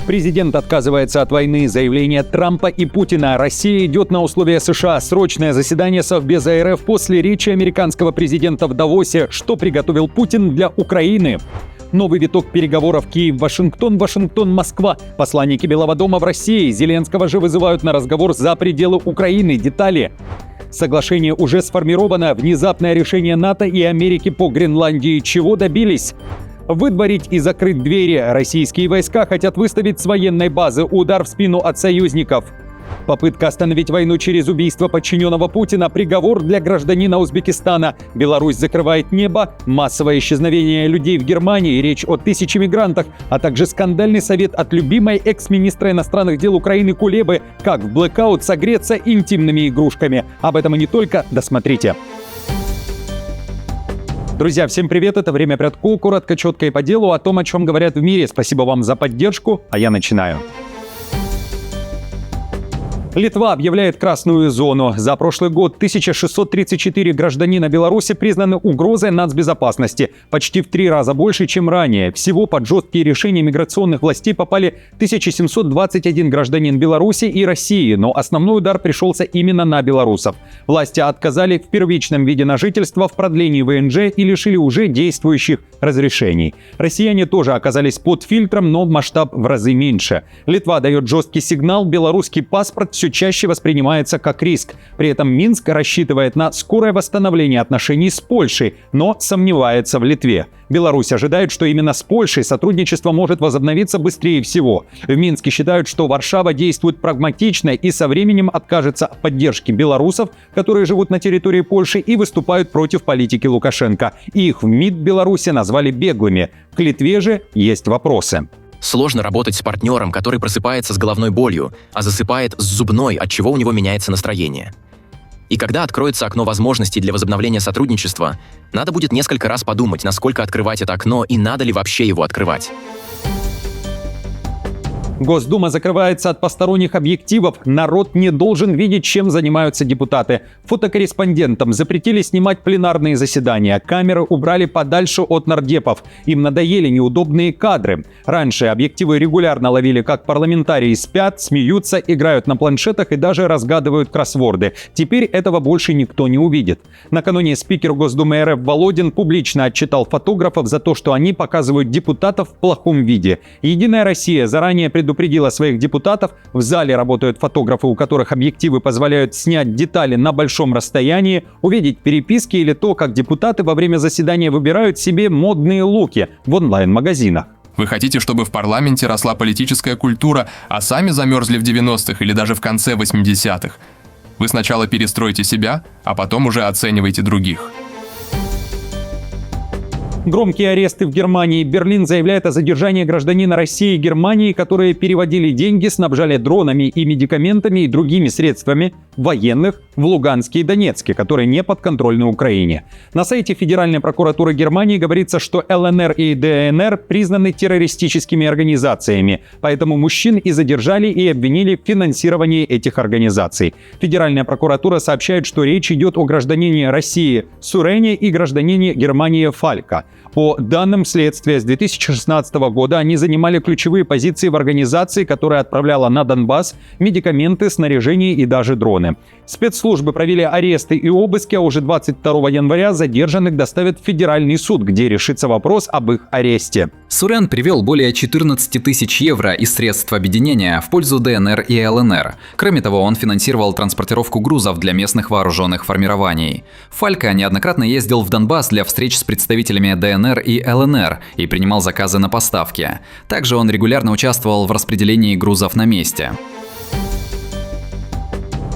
Президент отказывается от войны. Заявление Трампа и Путина. Россия идет на условия США. Срочное заседание Совбеза РФ после речи американского президента в Давосе. Что приготовил Путин для Украины? Новый виток переговоров Киев-Вашингтон, Вашингтон-Москва. Посланники Белого дома в России. Зеленского же вызывают на разговор за пределы Украины. Детали. Соглашение уже сформировано. Внезапное решение НАТО и Америки по Гренландии. Чего добились? Выдворить и закрыть двери. Российские войска хотят выставить с военной базы. Удар в спину от союзников. Попытка остановить войну через убийство подчиненного Путина. Приговор для гражданина Узбекистана. Беларусь закрывает небо. Массовое исчезновение людей в Германии. Речь о 1000 мигрантах. А также скандальный совет от любимой экс-министра иностранных дел Украины Кулебы. Как в блэкаут согреться интимными игрушками. Об этом и не только. Досмотрите. Друзья, всем привет, это «Время Прядку», коротко, четко и по делу о том, о чем говорят в мире. Спасибо вам за поддержку, а я начинаю. Литва объявляет красную зону. За прошлый год 1634 гражданина Беларуси признаны угрозой нацбезопасности. Почти в 3 раза больше, чем ранее. Всего под жесткие решения миграционных властей попали 1721 гражданин Беларуси и России. Но основной удар пришелся именно на белорусов. Власти отказали в первичном виде на жительство, в продлении ВНЖ и лишили уже действующих разрешений. Россияне тоже оказались под фильтром, но масштаб в разы меньше. Литва дает жесткий сигнал, белорусский паспорт все чаще воспринимается как риск. При этом Минск рассчитывает на скорое восстановление отношений с Польшей, но сомневается в Литве. Беларусь ожидает, что именно с Польшей сотрудничество может возобновиться быстрее всего. В Минске считают, что Варшава действует прагматично и со временем откажется от поддержки белорусов, которые живут на территории Польши и выступают против политики Лукашенко. Их в МИД Беларуси назвали беглыми. К Литве же есть вопросы. Сложно работать с партнером, который просыпается с головной болью, а засыпает с зубной, от чего у него меняется настроение. И когда откроется окно возможностей для возобновления сотрудничества, надо будет несколько раз подумать, насколько открывать это окно и надо ли вообще его открывать. Госдума закрывается от посторонних объективов. Народ не должен видеть, чем занимаются депутаты. Фотокорреспондентам запретили снимать пленарные заседания. Камеры убрали подальше от нардепов. Им надоели неудобные кадры. Раньше объективы регулярно ловили, как парламентарии спят, смеются, играют на планшетах и даже разгадывают кроссворды. Теперь этого больше никто не увидит. Накануне спикер Госдумы РФ Володин публично отчитал фотографов за то, что они показывают депутатов в плохом виде. «Единая Россия» заранее предупредила своих депутатов. В зале работают фотографы, у которых объективы позволяют снять детали на большом расстоянии, увидеть переписки или то, как депутаты во время заседания выбирают себе модные луки в онлайн-магазинах. Вы хотите, чтобы в парламенте росла политическая культура, а сами замерзли в 90-х или даже в конце 80-х? Вы сначала перестройте себя, а потом уже оценивайте других. Громкие аресты в Германии. Берлин заявляет о задержании гражданина России и Германии, которые переводили деньги, снабжали дронами и медикаментами и другими средствами военных в Луганске и Донецке, которые не подконтрольны Украине. На сайте Федеральной прокуратуры Германии говорится, что ЛНР и ДНР признаны террористическими организациями, поэтому мужчин и задержали и обвинили в финансировании этих организаций. Федеральная прокуратура сообщает, что речь идет о гражданине России Сурене и гражданине Германии Фалька. По данным следствия, с 2016 года они занимали ключевые позиции в организации, которая отправляла на Донбасс медикаменты, снаряжение и даже дроны. Спецслужбы провели аресты и обыски, а уже 22 января задержанных доставят в федеральный суд, где решится вопрос об их аресте. Сурен привел более 14 тысяч евро из средств объединения в пользу ДНР и ЛНР. Кроме того, он финансировал транспортировку грузов для местных вооруженных формирований. Фалька неоднократно ездил в Донбасс для встреч с представителями ДНР и ЛНР и принимал заказы на поставки. Также он регулярно участвовал в распределении грузов на месте.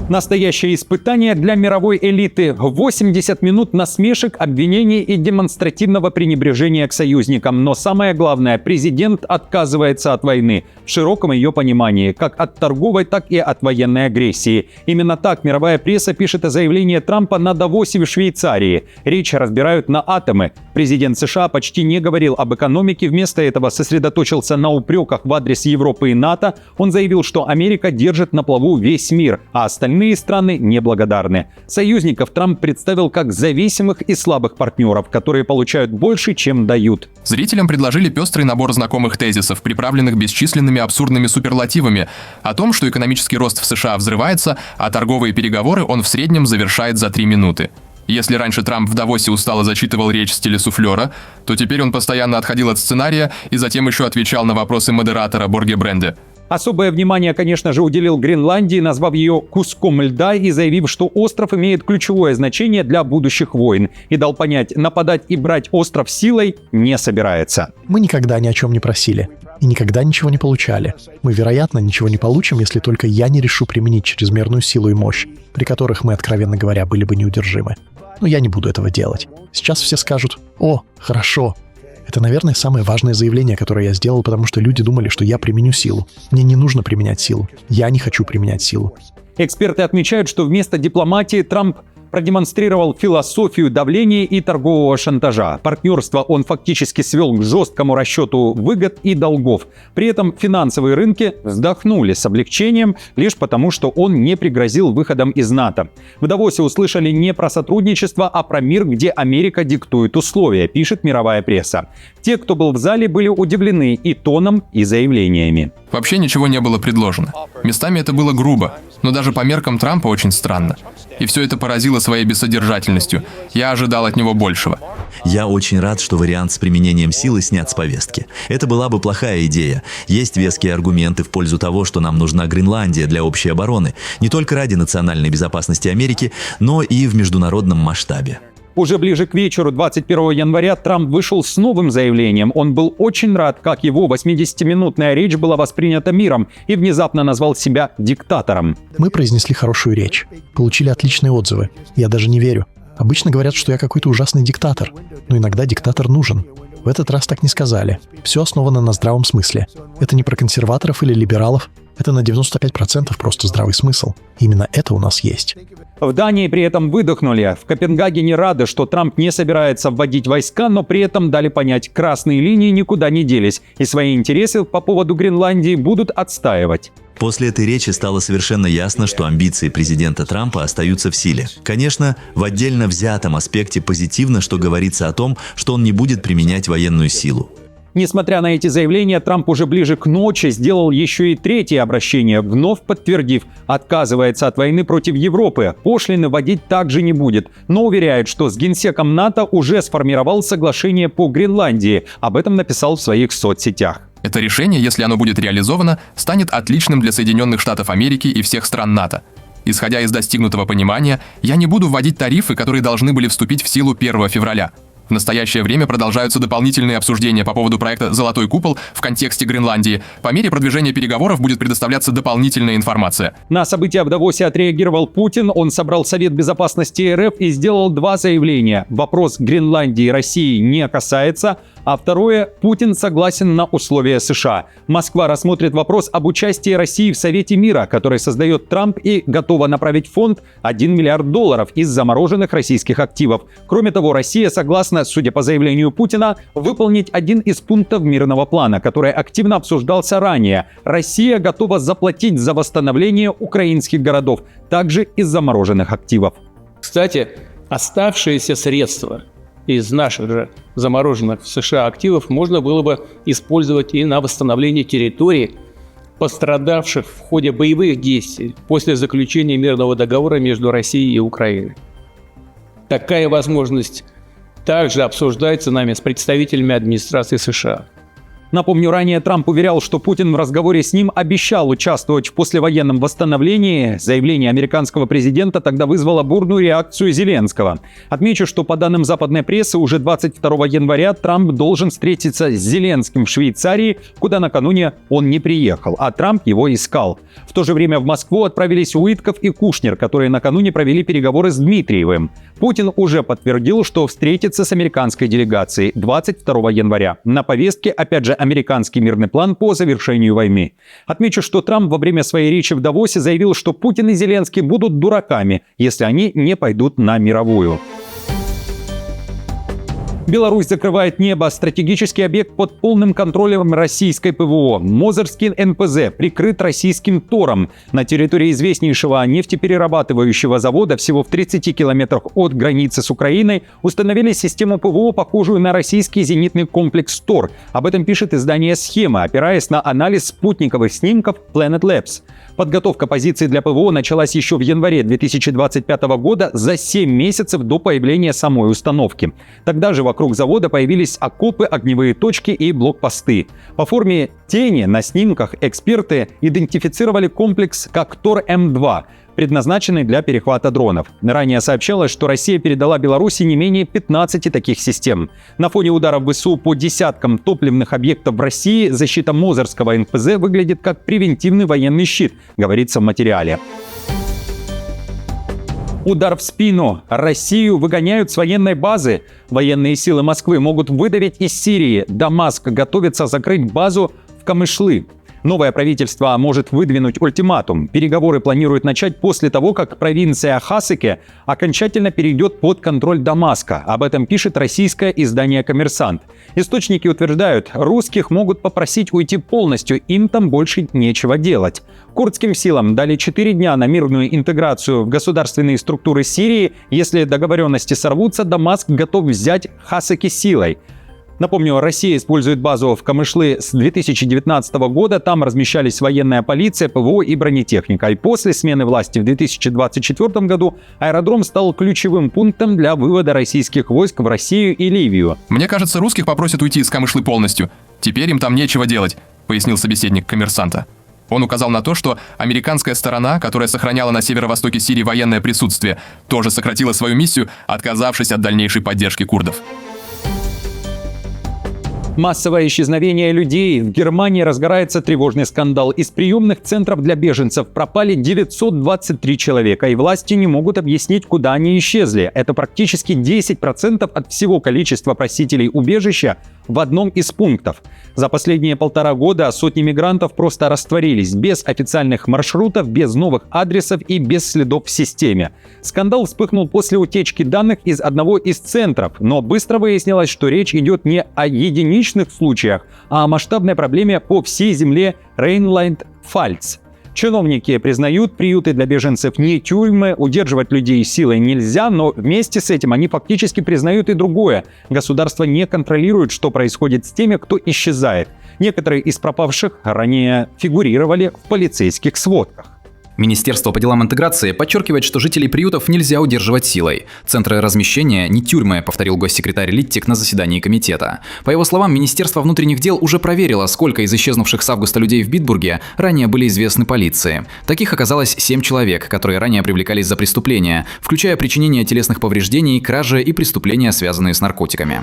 Настоящее испытание для мировой элиты. 80 минут насмешек, обвинений и демонстративного пренебрежения к союзникам. Но самое главное, президент отказывается от войны. В широком ее понимании, как от торговой, так и от военной агрессии. Именно так мировая пресса пишет о заявлении Трампа на Давосе в Швейцарии. Речь разбирают на атомы. Президент США почти не говорил об экономике, вместо этого сосредоточился на упреках в адрес Европы и НАТО. Он заявил, что Америка держит на плаву весь мир, а остальные остальные страны неблагодарны. Союзников Трамп представил как зависимых и слабых партнеров, которые получают больше, чем дают. Зрителям предложили пестрый набор знакомых тезисов, приправленных бесчисленными абсурдными суперлативами о том, что экономический рост в США взрывается, а торговые переговоры он в среднем завершает за 3 минуты. Если раньше Трамп в Давосе устало зачитывал речь в стиле суфлера, то теперь он постоянно отходил от сценария и затем еще отвечал на вопросы модератора Борге Бренде. Особое внимание, конечно же, уделил Гренландии, назвав ее куском льда и заявив, что остров имеет ключевое значение для будущих войн, и дал понять, нападать и брать остров силой не собирается. Мы никогда ни о чем не просили и никогда ничего не получали. Мы, вероятно, ничего не получим, если только я не решу применить чрезмерную силу и мощь, при которых мы, откровенно говоря, были бы неудержимы. Но я не буду этого делать. Сейчас все скажут: «О, хорошо». Это, наверное, самое важное заявление, которое я сделал, потому что люди думали, что я применю силу. Мне не нужно применять силу. Я не хочу применять силу. Эксперты отмечают, что вместо дипломатии Трамп продемонстрировал философию давления и торгового шантажа. Партнерство он фактически свел к жесткому расчету выгод и долгов. При этом финансовые рынки вздохнули с облегчением лишь потому, что он не пригрозил выходом из НАТО. В Давосе услышали не про сотрудничество, а про мир, где Америка диктует условия, пишет мировая пресса. Те, кто был в зале, были удивлены и тоном, и заявлениями. Вообще ничего не было предложено. Местами это было грубо, но даже по меркам Трампа очень странно. И все это поразило своей бессодержательностью. Я ожидал от него большего. Я очень рад, что вариант с применением силы снят с повестки. Это была бы плохая идея. Есть веские аргументы в пользу того, что нам нужна Гренландия для общей обороны. Не только ради национальной безопасности Америки, но и в международном масштабе. Уже ближе к вечеру 21 января Трамп вышел с новым заявлением. Он был очень рад, как его 80-минутная речь была воспринята миром, и внезапно назвал себя диктатором. Мы произнесли хорошую речь, получили отличные отзывы. Я даже не верю. Обычно говорят, что я какой-то ужасный диктатор, но иногда диктатор нужен. В этот раз так не сказали. Все основано на здравом смысле. Это не про консерваторов или либералов. Это на 95% просто здравый смысл. Именно это у нас есть. В Дании при этом выдохнули. В Копенгагене рады, что Трамп не собирается вводить войска, но при этом дали понять, красные линии никуда не делись, и свои интересы по поводу Гренландии будут отстаивать. После этой речи стало совершенно ясно, что амбиции президента Трампа остаются в силе. Конечно, в отдельно взятом аспекте позитивно, что говорится о том, что он не будет применять военную силу. Несмотря на эти заявления, Трамп уже ближе к ночи сделал еще и третье обращение, вновь подтвердив, отказывается от войны против Европы, пошлины вводить также не будет, но уверяет, что с генсеком НАТО уже сформировал соглашение по Гренландии, об этом написал в своих соцсетях. Это решение, если оно будет реализовано, станет отличным для Соединенных Штатов Америки и всех стран НАТО. Исходя из достигнутого понимания, я не буду вводить тарифы, которые должны были вступить в силу 1 февраля. В настоящее время продолжаются дополнительные обсуждения по поводу проекта «Золотой купол» в контексте Гренландии. По мере продвижения переговоров будет предоставляться дополнительная информация. На события в Давосе отреагировал Путин. Он собрал Совет Безопасности РФ и сделал два заявления. Вопрос Гренландии и России не касается. А второе, Путин согласен на условия США. Москва рассмотрит вопрос об участии России в Совете мира, который создает Трамп, и готова направить в фонд $1 миллиард из замороженных российских активов. Кроме того, Россия согласна, судя по заявлению Путина, выполнить один из пунктов мирного плана, который активно обсуждался ранее. Россия готова заплатить за восстановление украинских городов, также из замороженных активов. Кстати, оставшиеся средства из наших же замороженных в США активов можно было бы использовать и на восстановление территорий, пострадавших в ходе боевых действий после заключения мирного договора между Россией и Украиной. Такая возможность также обсуждается нами с представителями администрации США. Напомню, ранее Трамп уверял, что Путин в разговоре с ним обещал участвовать в послевоенном восстановлении. Заявление американского президента тогда вызвало бурную реакцию Зеленского. Отмечу, что по данным западной прессы, уже 22 января Трамп должен встретиться с Зеленским в Швейцарии, куда накануне он не приехал, а Трамп его искал. В то же время в Москву отправились Уитков и Кушнер, которые накануне провели переговоры с Дмитриевым. Путин уже подтвердил, что встретится с американской делегацией 22 января. На повестке, опять же, американский мирный план по завершению войны. Отмечу, что Трамп во время своей речи в Давосе заявил, что Путин и Зеленский будут дураками, если они не пойдут на мировую. Беларусь закрывает небо. Стратегический объект под полным контролем российской ПВО. Мозырский НПЗ прикрыт российским ТОРом. На территории известнейшего нефтеперерабатывающего завода всего в 30 километрах от границы с Украиной установили систему ПВО, похожую на российский зенитный комплекс ТОР. Об этом пишет издание «Схема», опираясь на анализ спутниковых снимков Planet Labs. Подготовка позиций для ПВО началась еще в январе 2025 года, за 7 месяцев до появления самой установки. Тогда же вокруг завода появились окопы, огневые точки и блокпосты. По форме тени на снимках эксперты идентифицировали комплекс как ТОР-М2, предназначенный для перехвата дронов. Ранее сообщалось, что Россия передала Беларуси не менее 15 таких систем. На фоне ударов ВСУ по десяткам топливных объектов в России защита Мозырского НПЗ выглядит как превентивный военный щит, говорится в материале. Удар в спину. Россию выгоняют с военной базы. Военные силы Москвы могут выдавить из Сирии. Дамаск готовится закрыть базу в Камышлы. Новое правительство может выдвинуть ультиматум. Переговоры планируют начать после того, как провинция Хасаке окончательно перейдет под контроль Дамаска. Об этом пишет российское издание «Коммерсант». Источники утверждают, русских могут попросить уйти полностью, им там больше нечего делать. Курдским силам дали 4 дня на мирную интеграцию в государственные структуры Сирии. Если договоренности сорвутся, Дамаск готов взять Хасаке силой. Напомню, Россия использует базу в Камышлы с 2019 года. Там размещались военная полиция, ПВО и бронетехника. И после смены власти в 2024 году аэродром стал ключевым пунктом для вывода российских войск в Россию и Ливию. Мне кажется, русских попросят уйти из Камышлы полностью. Теперь им там нечего делать, пояснил собеседник «Коммерсанта». Он указал на то, что американская сторона, которая сохраняла на северо-востоке Сирии военное присутствие, тоже сократила свою миссию, отказавшись от дальнейшей поддержки курдов. Массовое исчезновение людей. В Германии разгорается тревожный скандал. Из приемных центров для беженцев пропали 923 человека, и власти не могут объяснить, куда они исчезли. Это практически 10% от всего количества просителей убежища в одном из пунктов. За последние 1,5 года сотни мигрантов просто растворились, без официальных маршрутов, без новых адресов и без следов в системе. Скандал вспыхнул после утечки данных из одного из центров, но быстро выяснилось, что речь идет не о единичных случаях, а о масштабной проблеме по всей земле Рейнланд-Пфальц. Чиновники признают, приюты для беженцев не тюрьмы, удерживать людей силой нельзя, но вместе с этим они фактически признают и другое. Государство не контролирует, что происходит с теми, кто исчезает. Некоторые из пропавших ранее фигурировали в полицейских сводках. Министерство по делам интеграции подчеркивает, что жителей приютов нельзя удерживать силой. Центры размещения не тюрьмы, повторил госсекретарь Литтик на заседании комитета. По его словам, Министерство внутренних дел уже проверило, сколько из исчезнувших с августа людей в Битбурге ранее были известны полиции. Таких оказалось 7 человек, которые ранее привлекались за преступления, включая причинение телесных повреждений, кражи и преступления, связанные с наркотиками.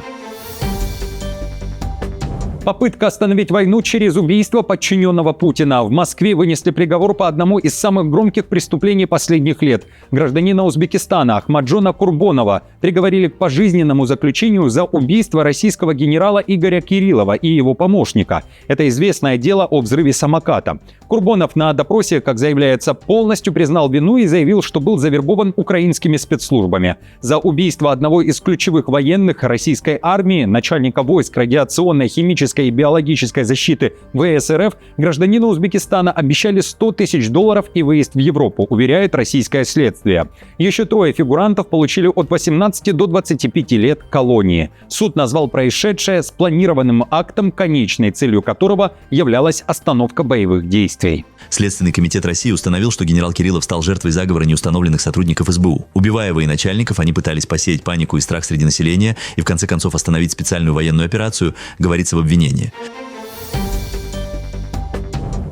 Попытка остановить войну через убийство подчиненного Путина. В Москве вынесли приговор по одному из самых громких преступлений последних лет. Гражданина Узбекистана Ахмаджона Курбонова приговорили к пожизненному заключению за убийство российского генерала Игоря Кириллова и его помощника. Это известное дело о взрыве самоката. Курбонов на допросе, как заявляется, полностью признал вину и заявил, что был завербован украинскими спецслужбами. За убийство одного из ключевых военных российской армии, начальника войск радиационной, химической и биологической защиты ВС РФ, гражданину Узбекистана обещали $100 000 и выезд в Европу, уверяет российское следствие. Еще 3 фигурантов получили от 18 до 25 лет колонии. Суд назвал происшедшее спланированным актом, конечной целью которого являлась остановка боевых действий. Следственный комитет России установил, что генерал Кириллов стал жертвой заговора неустановленных сотрудников СБУ. Убивая военачальников, они пытались посеять панику и страх среди населения и в конце концов остановить специальную военную операцию, говорится в обвинении.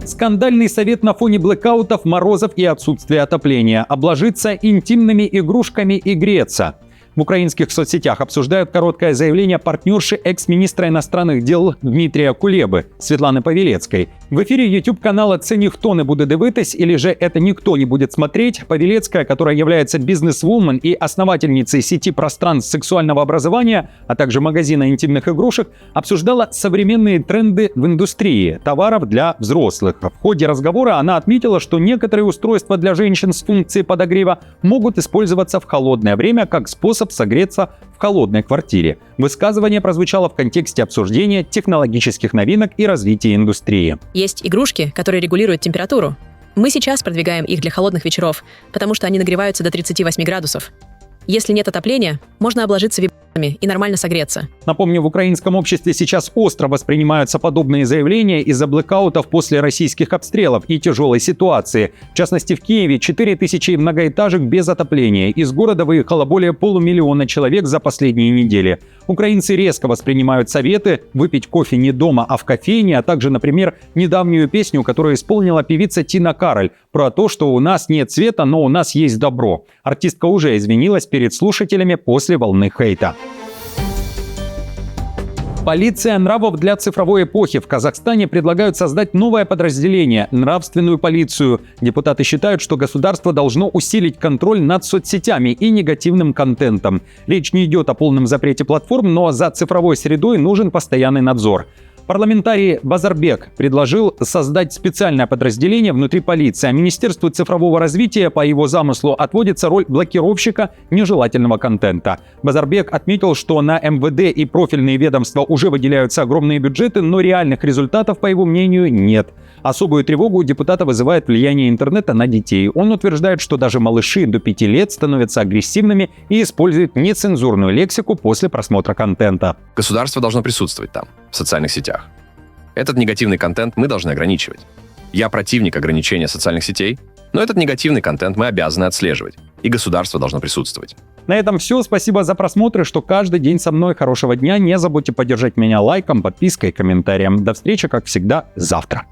Скандальный совет на фоне блэкаутов, морозов и отсутствия отопления. Обложиться интимными игрушками и греться. В украинских соцсетях обсуждают короткое заявление партнерши экс-министра иностранных дел Дмитрия Кулебы, Светланы Павелецкой. В эфире YouTube-канала «Це ніхто не буде дивитись» или же «Это никто не будет смотреть» Павелецкая, которая является бизнес-вумен и основательницей сети пространств сексуального образования, а также магазина интимных игрушек, обсуждала современные тренды в индустрии товаров для взрослых. В ходе разговора она отметила, что некоторые устройства для женщин с функцией подогрева могут использоваться в холодное время как способ способ согреться в холодной квартире. Высказывание прозвучало в контексте обсуждения технологических новинок и развития индустрии. Есть игрушки, которые регулируют температуру. Мы сейчас продвигаем их для холодных вечеров, потому что они нагреваются до 38 градусов. Если нет отопления, можно обложиться вибрами и нормально согреться. Напомню, в украинском обществе сейчас остро воспринимаются подобные заявления из-за блэкаутов после российских обстрелов и тяжелой ситуации. В частности, в Киеве 4000 многоэтажек без отопления. Из города выехало более 500 000 человек за последние недели. Украинцы резко воспринимают советы выпить кофе не дома, а в кофейне, а также, например, недавнюю песню, которую исполнила певица Тина Кароль, про то, что у нас нет света, но у нас есть добро. Артистка уже извинилась перед слушателями после волны хейта. Полиция нравов для цифровой эпохи. В Казахстане предлагают создать новое подразделение – нравственную полицию. Депутаты считают, что государство должно усилить контроль над соцсетями и негативным контентом. Речь не идет о полном запрете платформ, но за цифровой средой нужен постоянный надзор. Парламентарий Базарбек предложил создать специальное подразделение внутри полиции, а Министерству цифрового развития по его замыслу отводится роль блокировщика нежелательного контента. Базарбек отметил, что на МВД и профильные ведомства уже выделяются огромные бюджеты, но реальных результатов, по его мнению, нет. Особую тревогу у депутата вызывает влияние интернета на детей. Он утверждает, что даже малыши до 5 лет становятся агрессивными и используют нецензурную лексику после просмотра контента. Государство должно присутствовать там, в социальных сетях. Этот негативный контент мы должны ограничивать. Я противник ограничения социальных сетей, но этот негативный контент мы обязаны отслеживать, и государство должно присутствовать. На этом все. Спасибо за просмотр, что каждый день со мной. Хорошего дня. Не забудьте поддержать меня лайком, подпиской, комментарием. До встречи, как всегда, завтра.